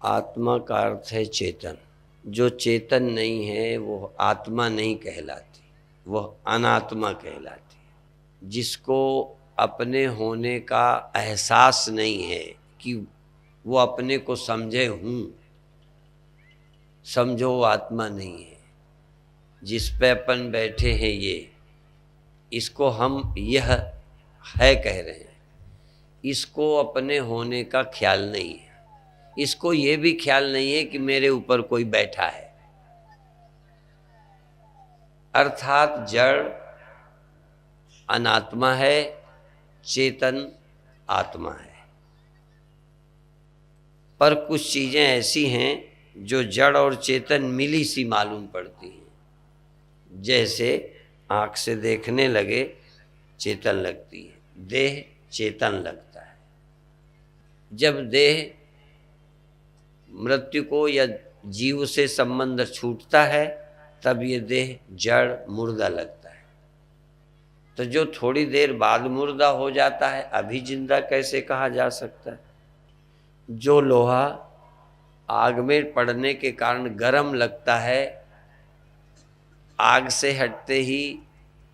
आत्मा का अर्थ है चेतन। जो चेतन नहीं है वो आत्मा नहीं कहलाती, वह अनात्मा कहलाती है। जिसको अपने होने का एहसास नहीं है कि वो अपने को समझे हूँ, समझो वो आत्मा नहीं है। जिस पे अपन बैठे हैं इसको हम यह है कह रहे हैं, इसको अपने होने का ख्याल नहीं है। इसको ये भी ख्याल नहीं है कि मेरे ऊपर कोई बैठा है। अर्थात जड़ अनात्मा है, चेतन आत्मा है। पर कुछ चीजें ऐसी हैं जो जड़ और चेतन मिली सी मालूम पड़ती हैं। जैसे आँख से देखने लगे चेतन लगती है, देह चेतन लगता है। जब देह मृत्यु को या जीव से संबंध छूटता है तब ये देह जड़ मुर्दा लगता है। तो जो थोड़ी देर बाद मुर्दा हो जाता है अभी जिंदा कैसे कहा जा सकता है? जो लोहा आग में पड़ने के कारण गर्म लगता है, आग से हटते ही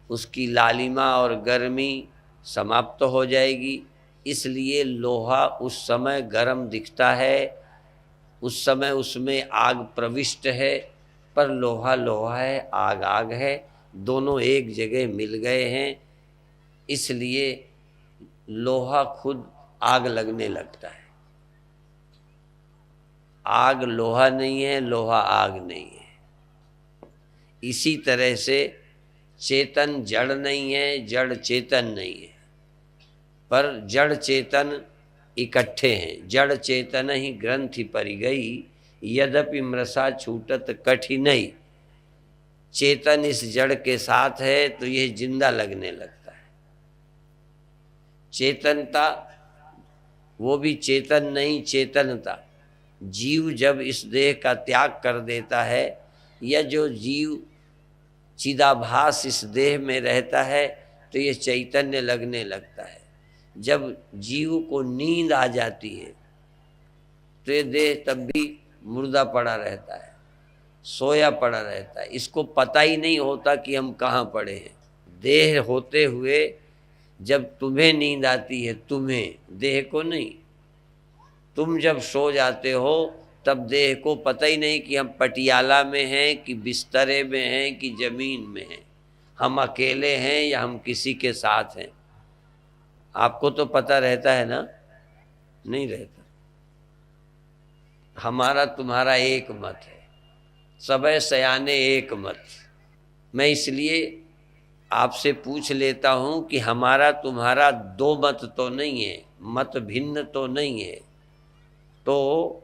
उसकी लालिमा और गर्मी समाप्त हो जाएगी, इसलिए लोहा उस समय गर्म दिखता है, उस समय उसमें आग प्रविष्ट है। पर लोहा लोहा है, आग आग है, दोनों एक जगह मिल गए हैं, इसलिए लोहा खुद आग लगने लगता है। आग लोहा नहीं है, लोहा आग नहीं है। इसी तरह से चेतन जड़ नहीं है, जड़ चेतन नहीं है, पर जड़ चेतन इकट्ठे हैं। जड़ चेतन ही ग्रंथि परि गई, यद्यपि मृषा छूटत कठिनई। चेतन इस जड़ के साथ है तो यह जिंदा लगने लगता है। चेतनता वो भी चेतन नहीं, चेतनता। जीव जब इस देह का त्याग कर देता है, या जो जीव चिदाभास इस देह में रहता है तो ये चैतन्य लगने लगता है। जब जीव को नींद आ जाती है तो ये देह तब भी मुर्दा पड़ा रहता है, सोया पड़ा रहता है। इसको पता ही नहीं होता कि हम कहाँ पड़े हैं। देह होते हुए जब तुम्हें नींद आती है, तुम्हें, देह को नहीं, तुम जब सो जाते हो तब देह को पता ही नहीं कि हम पटियाला में हैं कि बिस्तरे में हैं कि जमीन में हैं, हम अकेले हैं या हम किसी के साथ हैं। आपको तो पता रहता है ना? नहीं रहता। हमारा तुम्हारा एक मत है, सबे सयाने एक मत। मैं इसलिए आपसे पूछ लेता हूं कि हमारा तुम्हारा दो मत तो नहीं है, मत भिन्न तो नहीं है। तो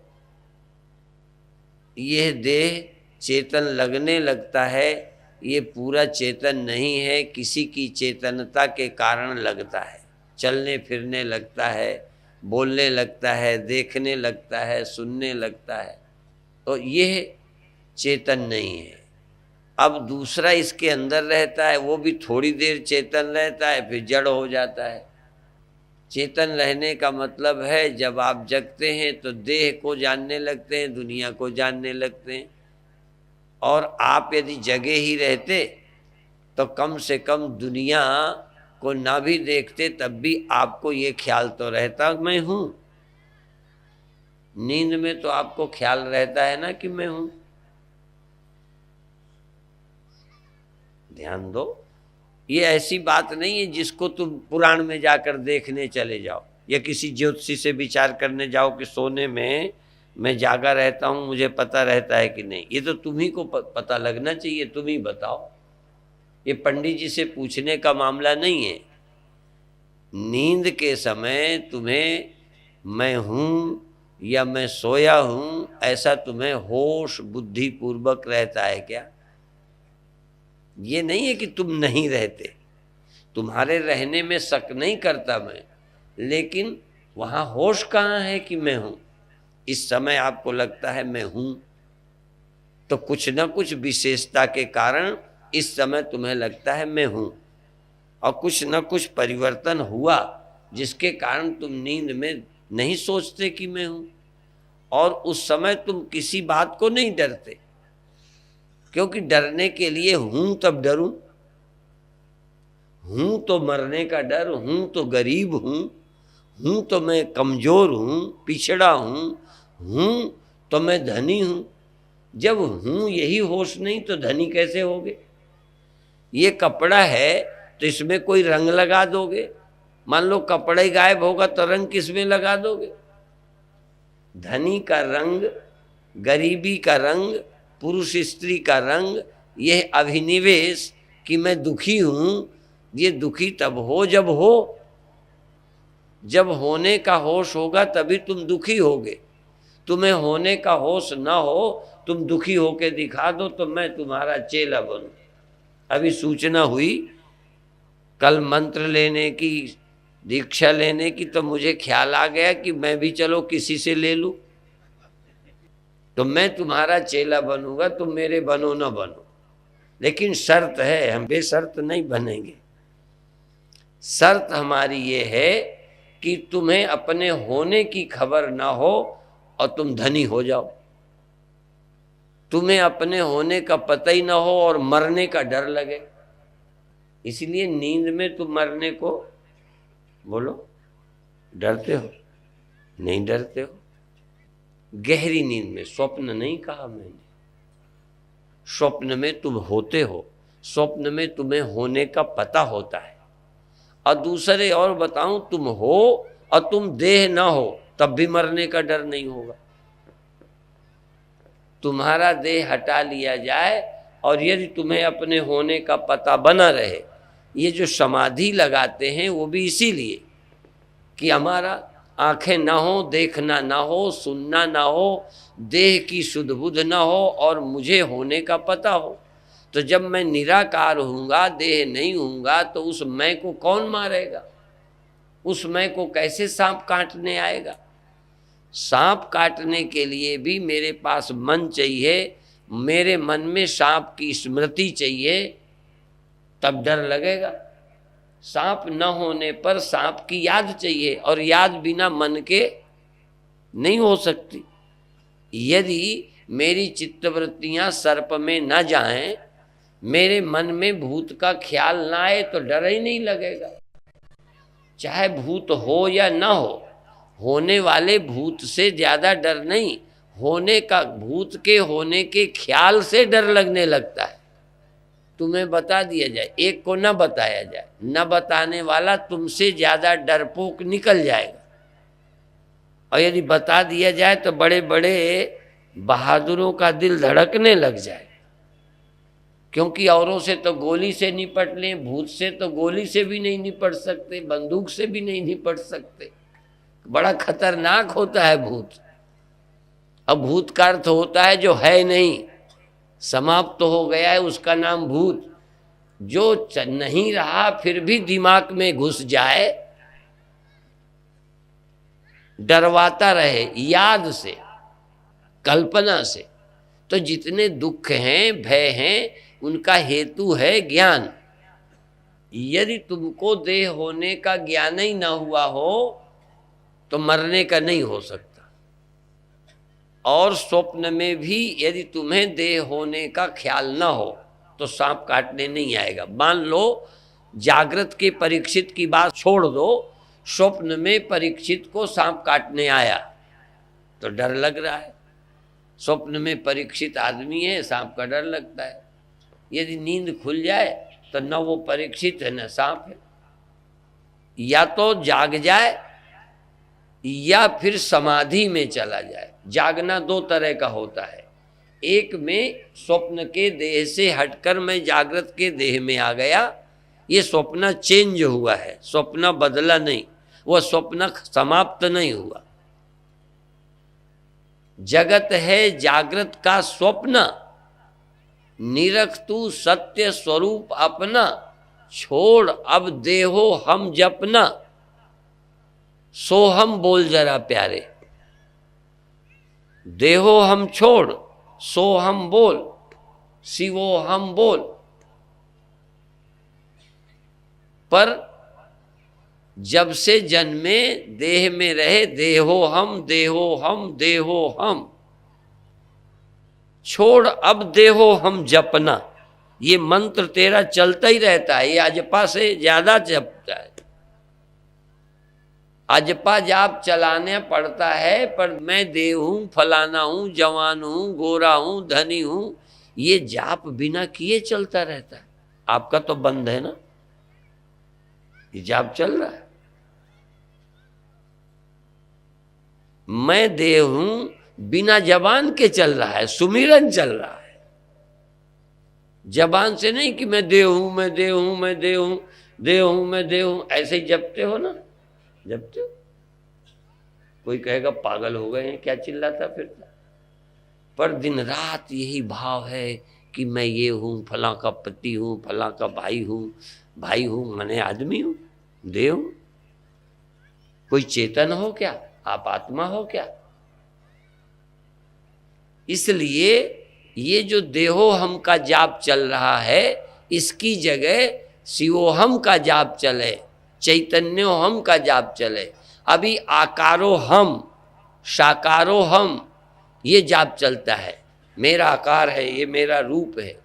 यह देह चेतन लगने लगता है, ये पूरा चेतन नहीं है, किसी की चेतनता के कारण लगता है। चलने फिरने लगता है, बोलने लगता है, देखने लगता है, सुनने लगता है, तो यह चेतन नहीं है। अब दूसरा इसके अंदर रहता है, वो भी थोड़ी देर चेतन रहता है फिर जड़ हो जाता है। चेतन रहने का मतलब है जब आप जगते हैं तो देह को जानने लगते हैं, दुनिया को जानने लगते हैं। और आप यदि जगे ही रहते तो कम से कम दुनिया को ना भी देखते तब भी आपको ये ख्याल तो रहता मैं हूं। नींद में तो आपको ख्याल रहता है ना कि मैं हूं। ध्यान दो, ये ऐसी बात नहीं है जिसको तुम पुराण में जाकर देखने चले जाओ या किसी ज्योतिषी से विचार करने जाओ कि सोने में मैं जागा रहता हूं, मुझे पता रहता है कि नहीं। ये तो तुम्ही को पता लगना चाहिए, तुम ही बताओ। ये पंडित जी से पूछने का मामला नहीं है। नींद के समय तुम्हें मैं हूं या मैं सोया हूं ऐसा तुम्हें होश बुद्धि पूर्वक रहता है क्या? ये नहीं है कि तुम नहीं रहते, तुम्हारे रहने में शक नहीं करता मैं, लेकिन वहां होश कहाँ है कि मैं हूं। इस समय आपको लगता है मैं हूं, तो कुछ ना कुछ विशेषता के कारण इस समय तुम्हें लगता है मैं हूं, और कुछ ना कुछ परिवर्तन हुआ जिसके कारण तुम नींद में नहीं सोचते कि मैं हूं। और उस समय तुम किसी बात को नहीं डरते, क्योंकि डरने के लिए हूं तब डरूं, हूं तो मरने का डर, हूं तो गरीब हूं तो मैं कमजोर हूं, पिछड़ा हूं तो मैं धनी हूं। जब हूं यही होश नहीं तो धनी कैसे होगे? ये कपड़ा है तो इसमें कोई रंग लगा दोगे? मान लो कपड़ा ही गायब होगा तो रंग किसमें लगा दोगे? धनी का रंग, गरीबी का रंग, पुरुष स्त्री का रंग, यह अभिनिवेश कि मैं दुखी हूं, ये दुखी तब हो जब होने का होश होगा तभी तुम दुखी होगे। तुम्हें होने का होश ना हो, तुम दुखी होके दिखा दो तो मैं तुम्हारा चेला बनूं। अभी सूचना हुई कल मंत्र लेने की, दीक्षा लेने की, तो मुझे ख्याल आ गया कि मैं भी चलो किसी से ले लूं, तो मैं तुम्हारा चेला बनूंगा, तुम मेरे बनो ना बनो। लेकिन शर्त है, हम बेशर्त नहीं बनेंगे। शर्त हमारी ये है कि तुम्हें अपने होने की खबर ना हो और तुम धनी हो जाओ, तुम्हें अपने होने का पता ही ना हो और मरने का डर लगे। इसलिए नींद में तुम मरने को बोलो डरते हो? नहीं डरते हो। गहरी नींद में, स्वप्न नहीं कहा मैंने, स्वप्न में तुम होते हो, स्वप्न में तुम्हें होने का पता होता है। और दूसरे और बताऊं, तुम हो और तुम देह ना हो तब भी मरने का डर नहीं होगा। तुम्हारा देह हटा लिया जाए और यदि तुम्हें अपने होने का पता बना रहे, ये जो समाधि लगाते हैं वो भी इसीलिए कि हमारा आंखें ना हो, देखना ना हो, सुनना ना हो, देह की शुद्ध बुद्ध ना हो और मुझे होने का पता हो। तो जब मैं निराकार हूँगा, देह नहीं हूँगा, तो उस मैं को कौन मारेगा? उस मैं को कैसे सांप काटने आएगा? सांप काटने के लिए भी मेरे पास मन चाहिए, मेरे मन में सांप की स्मृति चाहिए, तब डर लगेगा। सांप न होने पर सांप की याद चाहिए, और याद बिना मन के नहीं हो सकती। यदि मेरी चित्तवृत्तियां सर्प में न जाएं, मेरे मन में भूत का ख्याल ना आए, तो डर ही नहीं लगेगा। चाहे भूत हो या ना हो, होने वाले भूत से ज्यादा डर नहीं, होने का, भूत के होने के ख्याल से डर लगने लगता है। तुम्हें बता दिया जाए, एक को न बताया जाए, न बताने वाला तुमसे ज्यादा डरपोक निकल जाएगा। और यदि बता दिया जाए तो बड़े बड़े बहादुरों का दिल धड़कने लग जाए, क्योंकि औरों से तो गोली से निपट लें, भूत से तो गोली से भी नहीं निपट सकते, बंदूक से भी नहीं निपट सकते। बड़ा खतरनाक होता है भूत। अब भूत का अर्थ होता है जो है नहीं, समाप्त तो हो गया है, उसका नाम भूत। जो नहीं रहा फिर भी दिमाग में घुस जाए, डरवाता रहे याद से, कल्पना से, तो जितने दुख हैं, भय हैं, उनका हेतु है ज्ञान। यदि तुमको देह होने का ज्ञान ही ना हुआ हो तो मरने का नहीं हो सकता। और स्वप्न में भी यदि तुम्हें देह होने का ख्याल ना हो तो सांप काटने नहीं आएगा। मान लो जागृत के परीक्षित की बात छोड़ दो, स्वप्न में परीक्षित को सांप काटने आया तो डर लग रहा है। स्वप्न में परीक्षित आदमी है, सांप का डर लगता है। यदि नींद खुल जाए तो न वो परीक्षित है न सांप है। या तो जाग जाए या फिर समाधि में चला जाए। जागना दो तरह का होता है, एक में स्वप्न के देह से हटकर मैं जागृत के देह में आ गया, ये स्वप्न चेंज हुआ है, स्वप्न बदला नहीं, वह स्वप्न समाप्त नहीं हुआ। जगत है जागृत का स्वप्न, निरख तू सत्य स्वरूप अपना, छोड़ अब देहो हम जपना। सोहम बोल जरा प्यारे, देहो हम छोड़, सोहम बोल, शिवो हम बोल। पर जब से जन्मे देह में रहे, देहो हम देहो हम देहो हम, छोड़ अब देहो हम जपना। ये मंत्र तेरा चलता ही रहता है, ये अजपा से ज्यादा जपता है। अजपा जाप चलाने पड़ता है, पर मैं देह हूं, फलाना हूं, जवान हूं, गोरा हूं, धनी हूं, ये जाप बिना किए चलता रहता है। आपका तो बंद है ना, ये जाप चल रहा है। मैं देह हूं बिना जबान के चल रहा है, सुमिरन चल रहा है, जबान से नहीं कि मैं देह हूं, मैं देह हूं, मैं देह हूं, देह हूं, मैं देह हूं, ऐसे ही जपते हो ना, जपते हो। कोई कहेगा पागल हो गए हैं, क्या चिल्लाता फिरता। पर दिन रात यही भाव है कि मैं ये हूं, फला का पति हूं, फला का भाई हूं, मने आदमी हूं, देह हूं। कोई चेतन हो क्या? आप आत्मा हो क्या? इसलिए ये जो देहो हम का जाप चल रहा है, इसकी जगह शिवोहम का जाप चले, चैतन्यो हम का जाप चले। अभी आकारो हम, साकारो हम, ये जाप चलता है। मेरा आकार है, ये मेरा रूप है।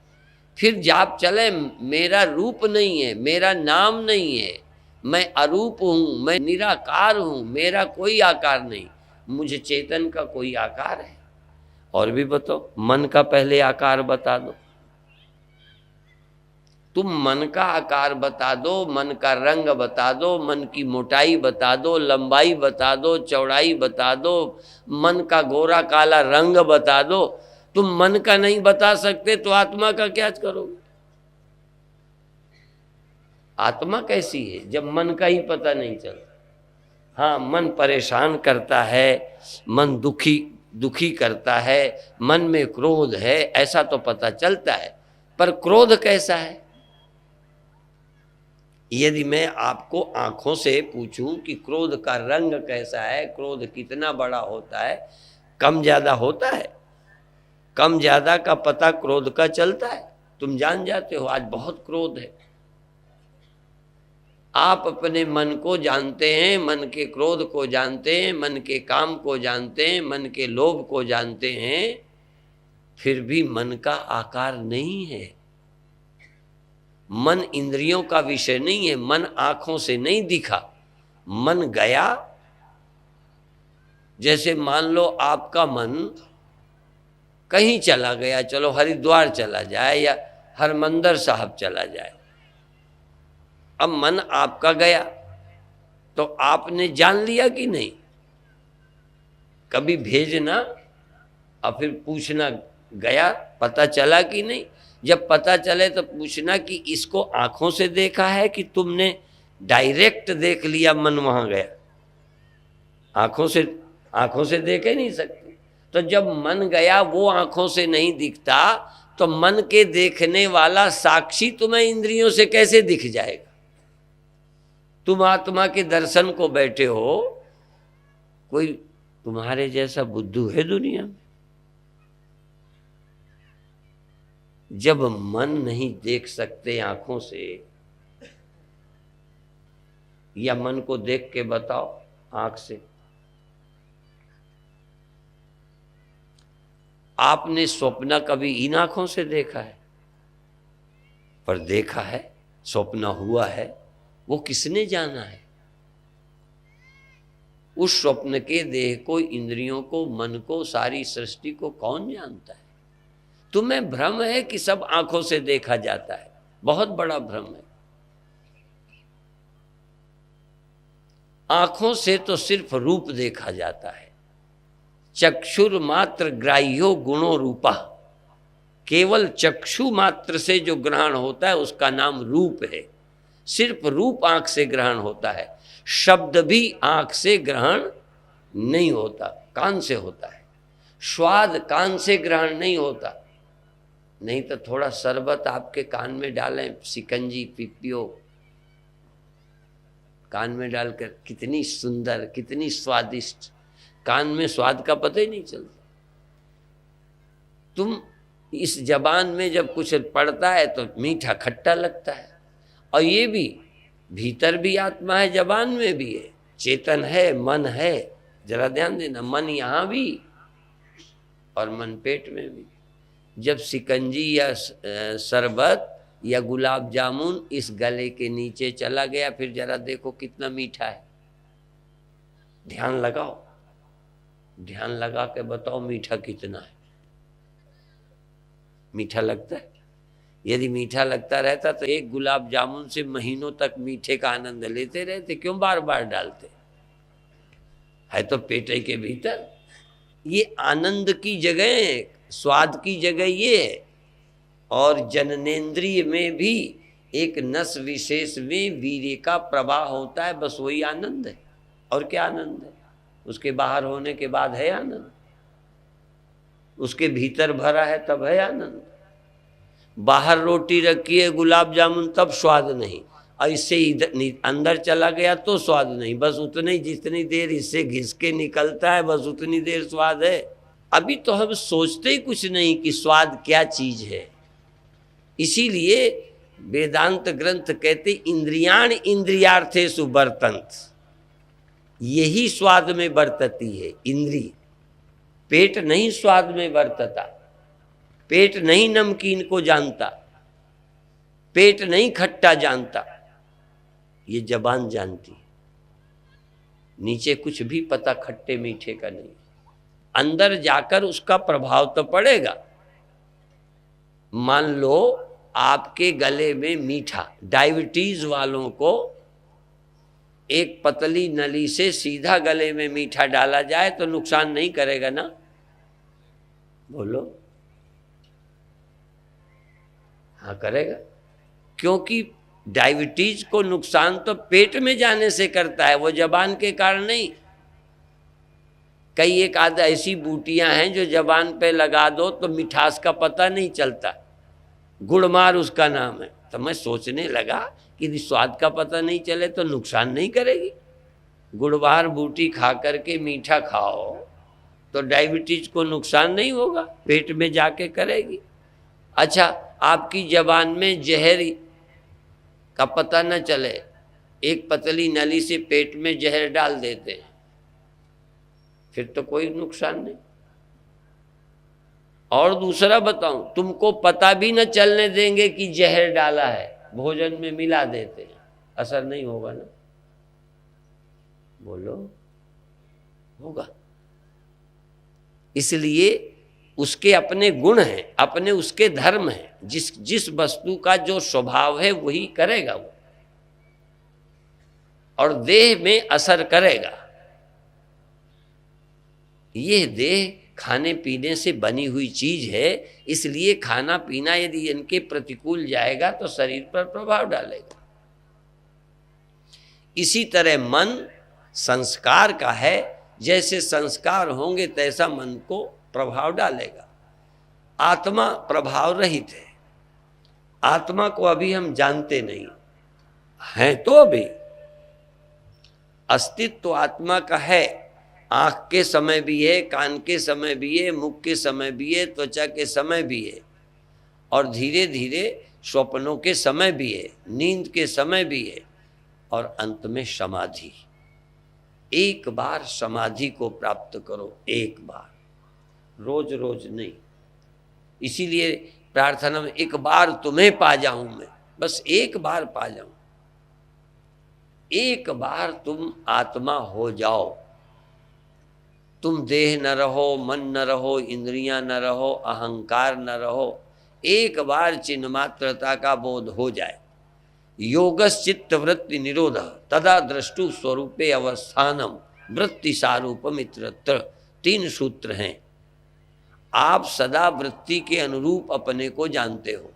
फिर जाप चले मेरा रूप नहीं है, मेरा नाम नहीं है, मैं अरूप हूं, मैं निराकार हूं, मेरा कोई आकार नहीं, मुझे चेतन का कोई आकार है। और भी बताओ, मन का पहले आकार बता दो। तुम मन का आकार बता दो, मन का रंग बता दो, मन की मोटाई बता दो, लंबाई बता दो, चौड़ाई बता दो, मन का गोरा काला रंग बता दो। तुम मन का नहीं बता सकते तो आत्मा का क्या करोगे? आत्मा कैसी है जब मन का ही पता नहीं चलता? हाँ, मन परेशान करता है, मन दुखी करता है, मन में क्रोध है, ऐसा तो पता चलता है, पर क्रोध कैसा है? यदि मैं आपको आंखों से पूछूं कि क्रोध का रंग कैसा है, क्रोध कितना बड़ा होता है, कम ज्यादा होता है? कम ज्यादा का पता क्रोध का चलता है, तुम जान जाते हो आज बहुत क्रोध है। आप अपने मन को जानते हैं, मन के क्रोध को जानते हैं, मन के काम को जानते हैं, मन के लोभ को जानते हैं, फिर भी मन का आकार नहीं है। मन इंद्रियों का विषय नहीं है, मन आंखों से नहीं दिखा, मन गया। जैसे मान लो आपका मन कहीं चला गया, चलो हरिद्वार चला जाए या हरमंदर साहब चला जाए। अब मन आपका गया तो आपने जान लिया कि नहीं? कभी भेजना और फिर पूछना गया, पता चला कि नहीं? जब पता चले तो पूछना कि इसको आंखों से देखा है कि तुमने डायरेक्ट देख लिया, मन वहां गया। आंखों से देख ही नहीं सकते। तो जब मन गया वो आंखों से नहीं दिखता, तो मन के देखने वाला साक्षी तुम्हें इंद्रियों से कैसे दिख जाएगा? तुम आत्मा के दर्शन को बैठे हो, कोई तुम्हारे जैसा बुद्धू है दुनिया में? जब मन नहीं देख सकते आंखों से, या मन को देख के बताओ आंख से। आपने स्वप्न कभी इन आंखों से देखा है? पर देखा है, स्वप्न हुआ है, वो किसने जाना है? उस स्वप्न के देह को, इंद्रियों को, मन को, सारी सृष्टि को कौन जानता है? तुम्हें भ्रम है कि सब आंखों से देखा जाता है, बहुत बड़ा भ्रम है। आंखों से तो सिर्फ रूप देखा जाता है। चक्षुर मात्र ग्राह्यो गुणो रूपा, केवल चक्षु मात्र से जो ग्रहण होता है उसका नाम रूप है। सिर्फ रूप आंख से ग्रहण होता है, शब्द भी आंख से ग्रहण नहीं होता, कान से होता है। स्वाद कान से ग्रहण नहीं होता। नहीं तो थोड़ा शरबत आपके कान में डालें, सिकंजी पिपियो कान में डालकर, कितनी सुंदर, कितनी स्वादिष्ट, कान में स्वाद का पता ही नहीं चलता। तुम इस जबान में जब कुछ पड़ता है तो मीठा खट्टा लगता है। और ये भी भीतर भी आत्मा है, जबान में भी है, चेतन है, मन है। जरा ध्यान देना, मन यहाँ भी और मन पेट में भी। जब शिकंजी या शरबत या गुलाब जामुन इस गले के नीचे चला गया, फिर जरा देखो कितना मीठा है। ध्यान लगाओ, ध्यान लगा के बताओ मीठा कितना है। मीठा लगता है? यदि मीठा लगता रहता तो एक गुलाब जामुन से महीनों तक मीठे का आनंद लेते रहते, क्यों बार बार डालते? है तो पेट के भीतर। ये आनंद की जगह, स्वाद की जगह ये है। और जननेन्द्रिय में भी एक नस विशेष में वीर्य का प्रवाह होता है, बस वही आनंद है। और क्या आनंद है? उसके बाहर होने के बाद है आनंद, उसके भीतर भरा है तब है आनंद। बाहर रोटी रखी है, गुलाब जामुन, तब स्वाद नहीं, और इससे इधर अंदर चला गया तो स्वाद नहीं। बस उतनी जितनी देर इससे घिस के निकलता है, बस उतनी देर स्वाद है। अभी तो हम सोचते ही कुछ नहीं कि स्वाद क्या चीज है। इसीलिए वेदांत ग्रंथ कहते इंद्रियाण इंद्रियार्थेषु वर्तन्त, यही स्वाद में बरतती है इंद्रिय। पेट नहीं स्वाद में बरतता, पेट नहीं नमकीन को जानता, पेट नहीं खट्टा जानता, ये जबान जानती है। नीचे कुछ भी पता खट्टे मीठे का नहीं, अंदर जाकर उसका प्रभाव तो पड़ेगा। मान लो आपके गले में मीठा, डायबिटीज वालों को एक पतली नली से सीधा गले में मीठा डाला जाए तो नुकसान नहीं करेगा ना? बोलो। हाँ करेगा, क्योंकि डायबिटीज को नुकसान तो पेट में जाने से करता है, वो जबान के कारण नहीं। कई एक आध ऐसी बूटियां हैं जो जबान पे लगा दो तो मिठास का पता नहीं चलता, गुड़मार उसका नाम है। तो मैं सोचने लगा कि यदि स्वाद का पता नहीं चले तो नुकसान नहीं करेगी। गुड़मार बूटी खा करके मीठा खाओ तो डायबिटीज को नुकसान नहीं होगा, पेट में जाके करेगी। अच्छा, आपकी जबान में जहर का पता न चले, एक पतली नली से पेट में जहर डाल देते हैं, फिर तो कोई नुकसान नहीं। और दूसरा बताऊं, तुमको पता भी न चलने देंगे कि जहर डाला है, भोजन में मिला देते हैं, असर नहीं होगा ना? बोलो, होगा। इसलिए उसके अपने गुण हैं, अपने उसके धर्म हैं। जिस वस्तु का जो स्वभाव है वही करेगा वो, और देह में असर करेगा। ये देह खाने पीने से बनी हुई चीज है, इसलिए खाना पीना यदि इनके प्रतिकूल जाएगा तो शरीर पर प्रभाव डालेगा। इसी तरह मन संस्कार का है, जैसे संस्कार होंगे तैसा मन को प्रभाव डालेगा। आत्मा प्रभाव रहित है, आत्मा को अभी हम जानते नहीं हैं, तो अभी अस्तित्व आत्मा का है। आँख के समय भी है, कान के समय भी है, मुख के समय भी है, त्वचा के समय भी है, और धीरे धीरे स्वप्नों के समय भी है, नींद के समय भी है, और अंत में समाधि। एक बार समाधि को प्राप्त करो, एक बार, रोज रोज नहीं। इसीलिए प्रार्थना में एक बार तुम्हें पा जाऊं मैं, बस एक बार पा जाऊं। एक बार तुम आत्मा हो जाओ, तुम देह न रहो, मन न रहो, इंद्रियां न रहो, अहंकार न रहो। एक बार चिन्मात्रता का बोध हो जाए। योगश्चित्त वृत्ति निरोध तदा द्रष्टु स्वरूपे अवस्थानम वृत्ति सारूपम इत्रत्र। 3 सूत्र हैं। आप सदा वृत्ति के अनुरूप अपने को जानते हो,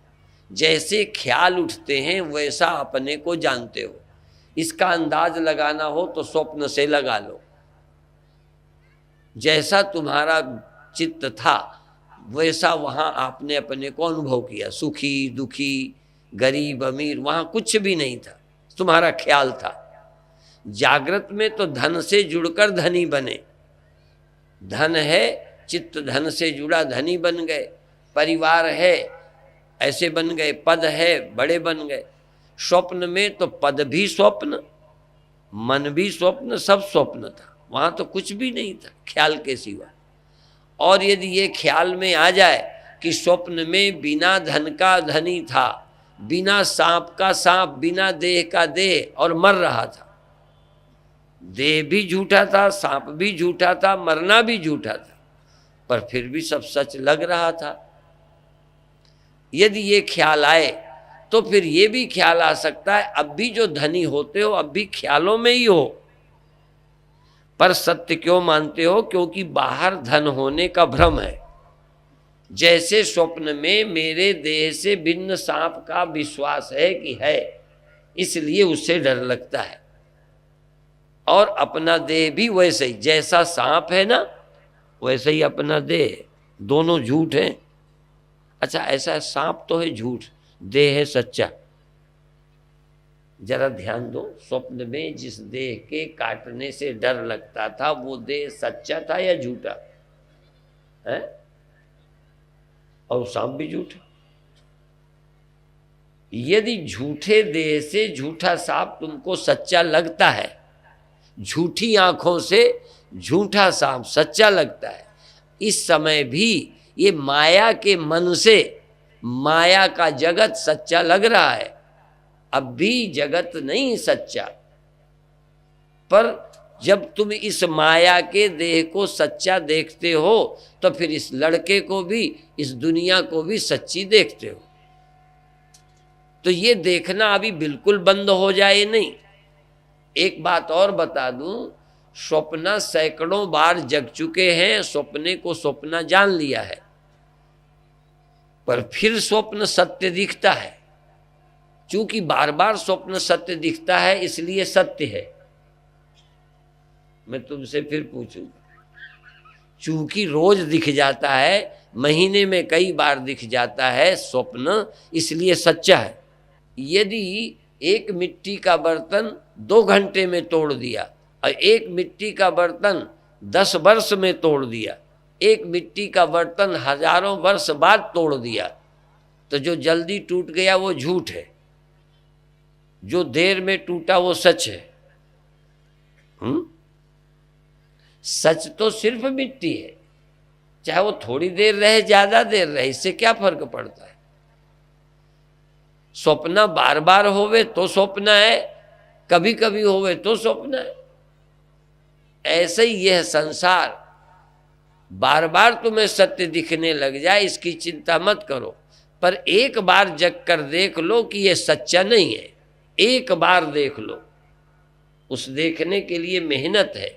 जैसे ख्याल उठते हैं वैसा अपने को जानते हो। इसका अंदाज लगाना हो तो स्वप्न से लगा लो। जैसा तुम्हारा चित्त था वैसा वहाँ आपने अपने को अनुभव किया, सुखी दुखी गरीब अमीर, वहाँ कुछ भी नहीं था, तुम्हारा ख्याल था। जागृत में तो धन से जुड़कर धनी बने, धन है, चित्त धन से जुड़ा, धनी बन गए, परिवार है, ऐसे बन गए, पद है, बड़े बन गए। स्वप्न में तो पद भी स्वप्न, मन भी स्वप्न, सब स्वप्न था, वहां तो कुछ भी नहीं था ख्याल के सिवा। और यदि ये ख्याल में आ जाए कि स्वप्न में बिना धन का धनी था, बिना सांप का सांप, बिना देह का देह, और मर रहा था, देह भी झूठा था, सांप भी झूठा था, मरना भी झूठा था, पर फिर भी सब सच लग रहा था। यदि ये ख्याल आए तो फिर ये भी ख्याल आ सकता है अब भी जो धनी होते हो अब भी ख्यालों में ही हो, पर सत्य क्यों मानते हो? क्योंकि बाहर धन होने का भ्रम है। जैसे स्वप्न में मेरे देह से भिन्न सांप का विश्वास है कि है, इसलिए उससे डर लगता है, और अपना देह भी वैसे ही, जैसा सांप है ना वैसे ही अपना देह, दोनों झूठ हैं। अच्छा, ऐसा सांप तो है झूठ, देह है सच्चा। जरा ध्यान दो, स्वप्न में जिस देह के काटने से डर लगता था वो देह सच्चा था या झूठा है? और सांप भी झूठा। यदि झूठे देह से झूठा सांप तुमको सच्चा लगता है, झूठी आंखों से झूठा सांप सच्चा लगता है, इस समय भी ये माया के मन से माया का जगत सच्चा लग रहा है। अब भी जगत नहीं सच्चा, पर जब तुम इस माया के देह को सच्चा देखते हो तो फिर इस लड़के को भी, इस दुनिया को भी सच्ची देखते हो। तो ये देखना अभी बिल्कुल बंद हो जाए नहीं। एक बात और बता दूं, स्वप्न सैकड़ों बार जग चुके हैं, स्वप्ने को स्वप्न जान लिया है, पर फिर स्वप्न सत्य दिखता है। चूंकि बार बार स्वप्न सत्य दिखता है इसलिए सत्य है। मैं तुमसे फिर पूछूंगा, चूंकि रोज दिख जाता है, महीने में कई बार दिख जाता है स्वप्न, इसलिए सच्चा है। यदि एक मिट्टी का बर्तन 2 घंटे में तोड़ दिया और एक मिट्टी का बर्तन 10 वर्ष में तोड़ दिया, एक मिट्टी का बर्तन हजारों वर्ष बाद तोड़ दिया, तो जो जल्दी टूट गया वो झूठ है, जो देर में टूटा वो सच है। सच तो सिर्फ मिट्टी है, चाहे वो थोड़ी देर रहे ज्यादा देर रहे, इससे क्या फर्क पड़ता है? स्वप्न बार बार होवे तो स्वप्न है, कभी कभी होवे तो स्वप्न है। ऐसे ही यह संसार बार बार तुम्हें सत्य दिखने लग जाए इसकी चिंता मत करो, पर एक बार जग कर देख लो कि यह सच्चा नहीं है। एक बार देख लो, उस देखने के लिए मेहनत है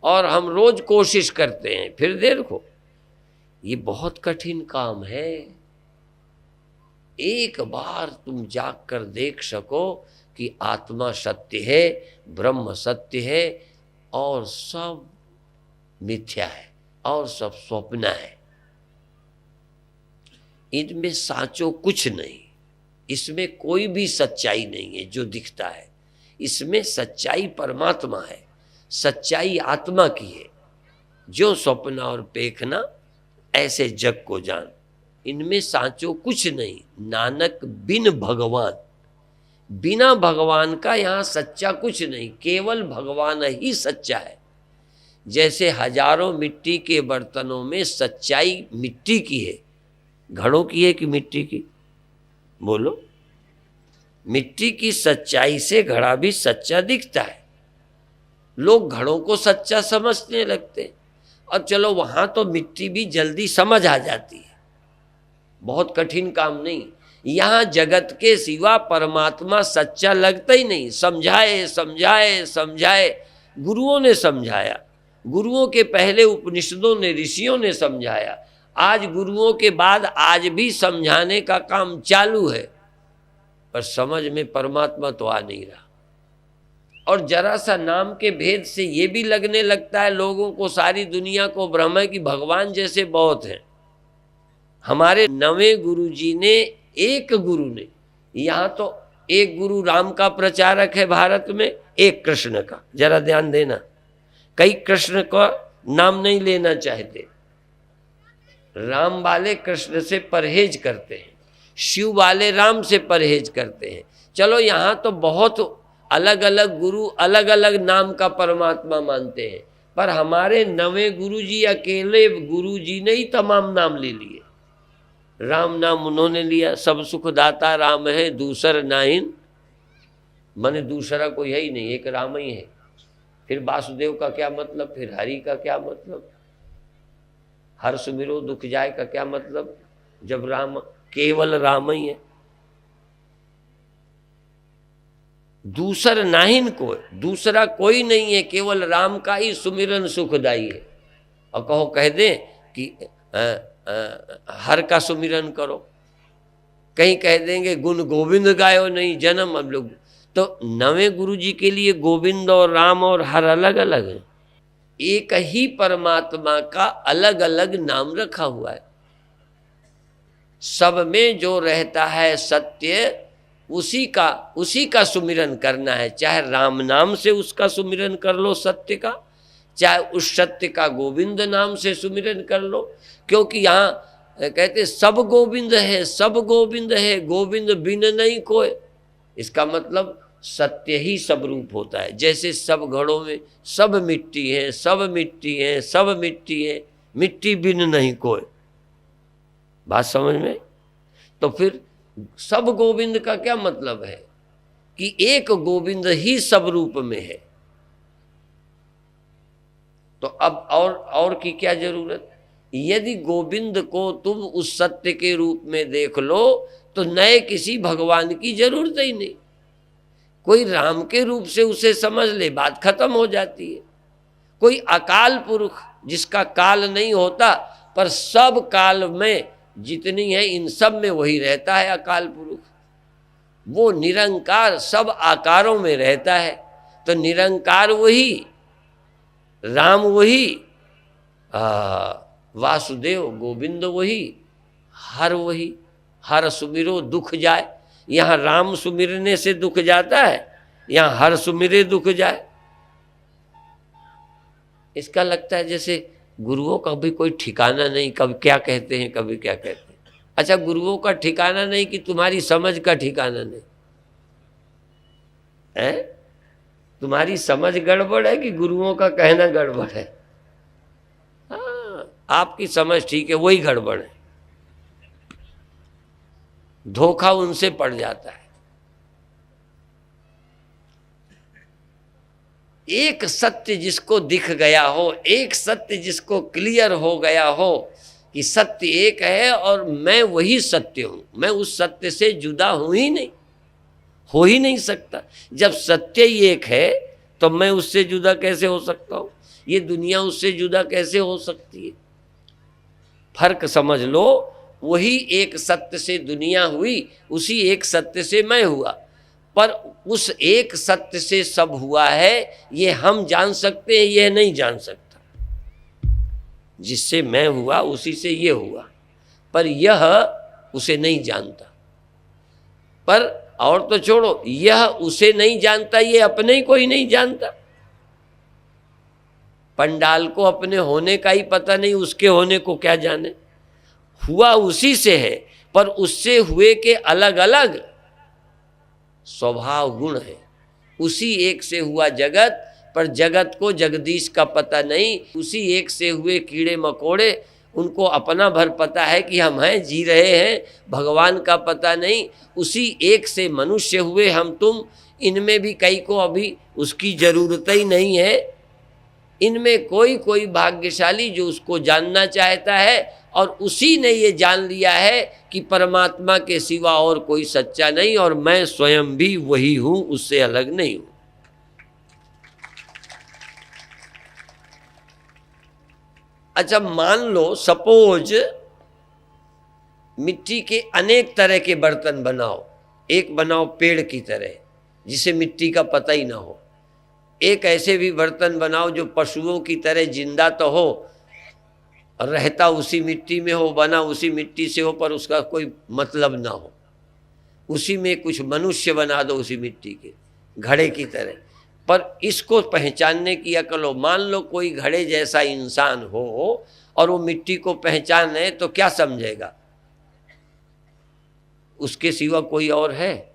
और हम रोज कोशिश करते हैं, फिर देखो ये बहुत कठिन काम है। एक बार तुम जाग कर देख सको कि आत्मा सत्य है, ब्रह्म सत्य है और सब मिथ्या है और सब स्वप्न है। इनमें साचो कुछ नहीं, इसमें कोई भी सच्चाई नहीं है जो दिखता है। इसमें सच्चाई परमात्मा है, सच्चाई आत्मा की है। जो स्वप्न और पेखना ऐसे जग को जान, इनमें साचो कुछ नहीं। नानक बिन भगवान, बिना भगवान का यहाँ सच्चा कुछ नहीं, केवल भगवान ही सच्चा है। जैसे हजारों मिट्टी के बर्तनों में सच्चाई मिट्टी की है, घड़ों की है कि मिट्टी की? बोलो। मिट्टी की सच्चाई से घड़ा भी सच्चा दिखता है। लोग घड़ों को सच्चा समझने लगते, और चलो वहां तो मिट्टी भी जल्दी समझ आ जाती है, बहुत कठिन काम नहीं। यहां जगत के सिवा परमात्मा सच्चा लगता ही नहीं। समझाए समझाए समझाए, गुरुओं ने समझाया, गुरुओं के पहले उपनिषदों ने, ऋषियों ने समझाया, आज गुरुओं के बाद आज भी समझाने का काम चालू है, पर समझ में परमात्मा तो आ नहीं रहा। और जरा सा नाम के भेद से ये भी लगने लगता है लोगों को, सारी दुनिया को भ्रम है कि भगवान जैसे बहुत हैं। हमारे 9वें गुरु जी ने, एक गुरु ने, यहाँ तो एक गुरु राम का प्रचारक है भारत में, एक कृष्ण का। जरा ध्यान देना, कई कृष्ण का नाम नहीं लेना चाहते, राम वाले कृष्ण से परहेज करते हैं, शिव वाले राम से परहेज करते हैं। चलो यहाँ तो बहुत अलग अलग गुरु अलग अलग नाम का परमात्मा मानते हैं, पर हमारे नवे गुरुजी अकेले गुरुजी ने ही तमाम नाम ले लिए। राम नाम उन्होंने लिया, सब सुखदाता राम है दूसर नाहिन, माने दूसरा कोई है ही नहीं, एक राम ही है। फिर वासुदेव का क्या मतलब, फिर हरि का क्या मतलब, हर सुमिरो दुख जाए का क्या मतलब, जब राम केवल राम ही है। दूसर नाहिन को, दूसरा कोई नहीं है, केवल राम का ही सुमिरन सुखदाई है। और कहो कह दें कि हर का सुमिरन करो, कहीं कह देंगे गुण गोविंद गायो नहीं जन्म। अब लोग तो नवे गुरु जी के लिए गोविंद और राम और हर अलग अलग है, एक ही परमात्मा का अलग अलग नाम रखा हुआ है। सब में जो रहता है सत्य, उसी का सुमिरन करना है। चाहे राम नाम से उसका सुमिरन कर लो सत्य का, चाहे उस सत्य का गोविंद नाम से सुमिरन कर लो। क्योंकि यहाँ कहते सब गोविंद है, सब गोविंद है, गोविंद बिन नहीं कोई। इसका मतलब सत्य ही सब रूप होता है। जैसे सब घड़ों में सब मिट्टी है, सब मिट्टी है, सब मिट्टी है, मिट्टी बिन नहीं कोई। बात समझ में? तो फिर सब गोविंद का क्या मतलब है कि एक गोविंद ही सब रूप में है। तो अब और की क्या जरूरत? यदि गोविंद को तुम उस सत्य के रूप में देख लो तो नए किसी भगवान की जरूरत ही नहीं। कोई राम के रूप से उसे समझ ले, बात खत्म हो जाती है। कोई अकाल पुरुष जिसका काल नहीं होता, पर सब काल में जितनी है इन सब में वही रहता है अकाल पुरुष। वो निरंकार सब आकारों में रहता है। तो निरंकार वही, राम वही, वासुदेव गोविंद वही, हर वही। हर सुमिरो दुख जाए। यहाँ राम सुमिरने से दुख जाता है, यहाँ हर सुमिरे दुख जाए। इसका लगता है जैसे गुरुओं का भी कोई ठिकाना नहीं, कभी क्या कहते हैं कभी क्या कहते हैं। अच्छा, गुरुओं का ठिकाना नहीं कि तुम्हारी समझ का ठिकाना नहीं है? तुम्हारी समझ गड़बड़ है कि गुरुओं का कहना गड़बड़ है? हाँ, आपकी समझ ठीक है, वही गड़बड़ है। धोखा उनसे पड़ जाता है। एक सत्य जिसको दिख गया हो, एक सत्य जिसको क्लियर हो गया हो कि सत्य एक है और मैं वही सत्य हूं, मैं उस सत्य से जुदा हूं ही नहीं, हो ही नहीं सकता। जब सत्य ही एक है तो मैं उससे जुदा कैसे हो सकता हूं? ये दुनिया उससे जुदा कैसे हो सकती है? फर्क समझ लो। वही एक सत्य से दुनिया हुई, उसी एक सत्य से मैं हुआ। पर उस एक सत्य से सब हुआ है, ये हम जान सकते हैं, यह नहीं जान सकता। जिससे मैं हुआ उसी से ये हुआ, पर यह उसे नहीं जानता। पर और तो छोड़ो, यह उसे नहीं जानता, ये अपने को ही नहीं जानता। पंडाल को अपने होने का ही पता नहीं, उसके होने को क्या जाने। हुआ उसी से है, पर उससे हुए के अलग अलग स्वभाव गुण है। उसी एक से हुआ जगत, पर जगत को जगदीश का पता नहीं। उसी एक से हुए कीड़े मकोड़े, उनको अपना भर पता है कि हम हैं, जी रहे हैं, भगवान का पता नहीं। उसी एक से मनुष्य हुए हम तुम, इनमें भी कई को अभी उसकी जरूरत ही नहीं है। इनमें कोई कोई भाग्यशाली जो उसको जानना चाहता है, और उसी ने ये जान लिया है कि परमात्मा के सिवा और कोई सच्चा नहीं, और मैं स्वयं भी वही हूं, उससे अलग नहीं हूं। अच्छा, मान लो सपोज मिट्टी के अनेक तरह के बर्तन बनाओ। एक बनाओ पेड़ की तरह जिसे मिट्टी का पता ही ना हो। एक ऐसे भी बर्तन बनाओ जो पशुओं की तरह जिंदा तो हो और रहता उसी मिट्टी में हो, बना उसी मिट्टी से हो, पर उसका कोई मतलब ना हो। उसी में कुछ मनुष्य बना दो उसी मिट्टी के घड़े की तरह, पर इसको पहचानने की अकल हो। मान लो कोई घड़े जैसा इंसान हो और वो मिट्टी को पहचाने तो क्या समझेगा? उसके सिवा कोई और है?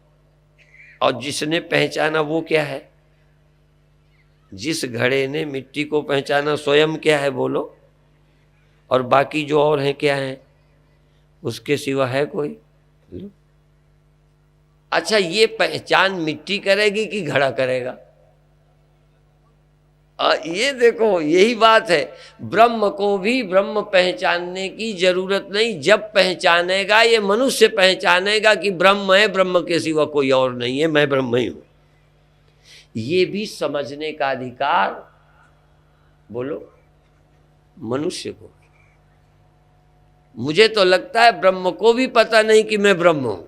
और जिसने पहचाना वो क्या है? जिस घड़े ने मिट्टी को पहचाना स्वयं क्या है बोलो? और बाकी जो और हैं क्या हैं? उसके सिवा है कोई? अच्छा, ये पहचान मिट्टी करेगी कि घड़ा करेगा? ये देखो, यही बात है। ब्रह्म को भी ब्रह्म पहचानने की जरूरत नहीं। जब पहचानेगा, ये मनुष्य पहचानेगा कि ब्रह्म है, ब्रह्म के सिवा कोई और नहीं है, मैं ब्रह्म ही हूं। ये भी समझने का अधिकार बोलो मनुष्य को। मुझे तो लगता है ब्रह्म को भी पता नहीं कि मैं ब्रह्म हूं।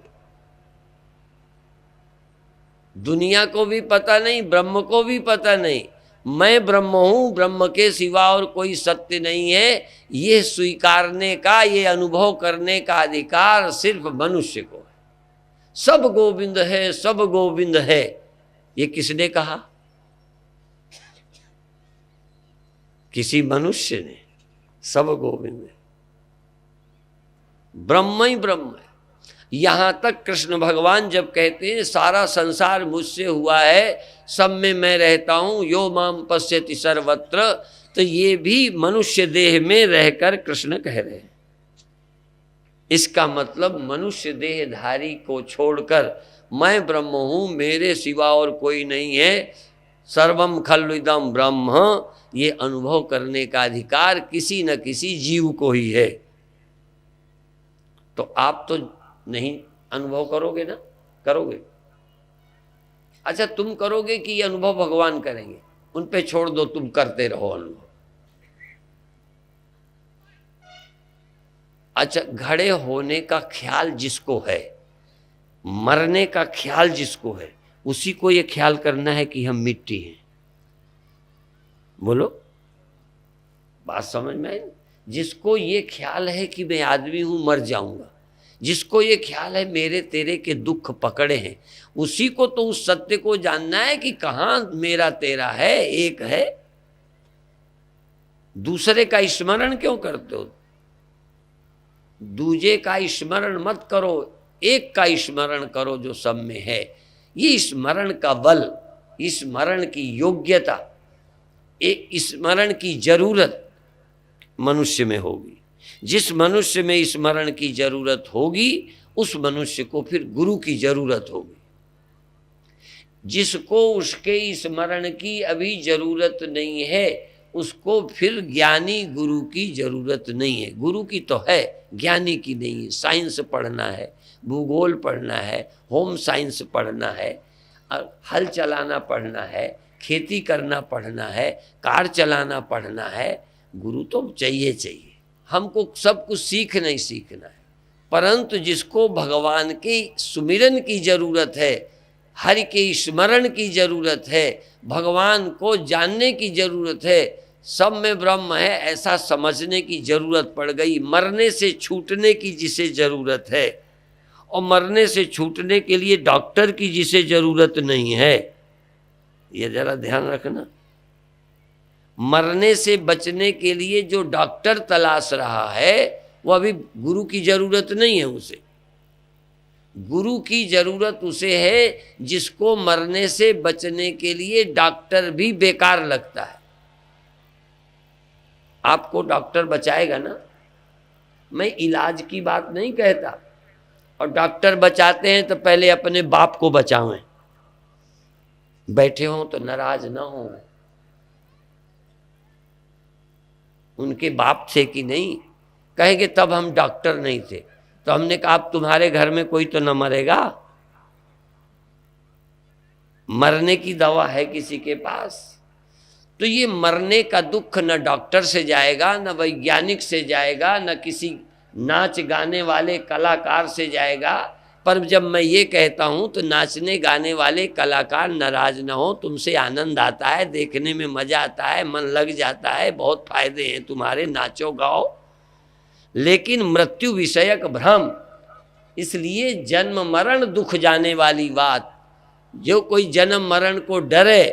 दुनिया को भी पता नहीं, ब्रह्म को भी पता नहीं। मैं ब्रह्म हूं, ब्रह्म के सिवा और कोई सत्य नहीं है, ये स्वीकारने का, ये अनुभव करने का अधिकार सिर्फ मनुष्य को है। सब गोविंद है, सब गोविंद है, ये किसने कहा? किसी मनुष्य ने। सब गोविंद है, ब्रह्म ही ब्रह्म है। यहां तक कृष्ण भगवान जब कहते हैं सारा संसार मुझसे हुआ है, सब में मैं रहता हूं, यो माम पश्यति सर्वत्र, तो ये भी मनुष्य देह में रहकर कृष्ण कह रहे हैं। इसका मतलब मनुष्य देहधारी को छोड़कर मैं ब्रह्म हूं, मेरे सिवा और कोई नहीं है, सर्वम खलु इदं ब्रह्म, ये अनुभव करने का अधिकार किसी न किसी जीव को ही है। तो आप तो नहीं अनुभव करोगे ना? करोगे? अच्छा, तुम करोगे कि ये अनुभव भगवान करेंगे? उन पे छोड़ दो, तुम करते रहो अनुभव। अच्छा, घड़े होने का ख्याल जिसको है, मरने का ख्याल जिसको है, उसी को ये ख्याल करना है कि हम मिट्टी हैं। बोलो, बात समझ में आई? जिसको ये ख्याल है कि मैं आदमी हूं, मर जाऊंगा, जिसको ये ख्याल है मेरे तेरे के दुख पकड़े हैं, उसी को तो उस सत्य को जानना है कि कहां मेरा तेरा है, एक है। दूसरे का स्मरण क्यों करते हो? दूजे का स्मरण मत करो, एक का स्मरण करो जो सब में है। ये स्मरण का बल, स्मरण की योग्यता, एक स्मरण की जरूरत मनुष्य में होगी। जिस मनुष्य में स्मरण की जरूरत होगी, उस मनुष्य को फिर गुरु की जरूरत होगी। जिसको उसके स्मरण की अभी जरूरत नहीं है, उसको फिर ज्ञानी गुरु की जरूरत नहीं है। गुरु की तो है, ज्ञानी की नहीं है। साइंस पढ़ना है, भूगोल पढ़ना है, होम साइंस पढ़ना है, हल चलाना पढ़ना है, खेती करना पढ़ना है, कार चलाना पढ़ना है, गुरु तो चाहिए। हमको सब कुछ सीखना है, परंतु जिसको भगवान के सुमिरन की जरूरत है, हरि के स्मरण की जरूरत है, भगवान को जानने की जरूरत है, सब में ब्रह्म है ऐसा समझने की जरूरत पड़ गई। मरने से छूटने की जिसे जरूरत है, और मरने से छूटने के लिए डॉक्टर की जिसे जरूरत नहीं है, ये जरा ध्यान रखना। मरने से बचने के लिए जो डॉक्टर तलाश रहा है, वो अभी गुरु की जरूरत नहीं है उसे। गुरु की जरूरत उसे है जिसको मरने से बचने के लिए डॉक्टर भी बेकार लगता है। आपको डॉक्टर बचाएगा ना? मैं इलाज की बात नहीं कहता, और डॉक्टर बचाते हैं तो पहले अपने बाप को बचावें। बैठे हों तो नाराज ना हो, उनके बाप थे कि नहीं, कहेंगे तब हम डॉक्टर नहीं थे। तो हमने कहा अब तुम्हारे घर में कोई तो न मरेगा, मरने की दवा है किसी के पास? तो ये मरने का दुख न डॉक्टर से जाएगा, न वैज्ञानिक से जाएगा, न किसी नाच गाने वाले कलाकार से जाएगा। पर जब मैं ये कहता हूँ तो नाचने गाने वाले कलाकार नाराज न हो, तुमसे आनंद आता है, देखने में मजा आता है, मन लग जाता है, बहुत फायदे हैं तुम्हारे, नाचो गाओ। लेकिन मृत्यु विषयक भ्रम, इसलिए जन्म मरण दुख जाने वाली बात। जो कोई जन्म मरण को डरे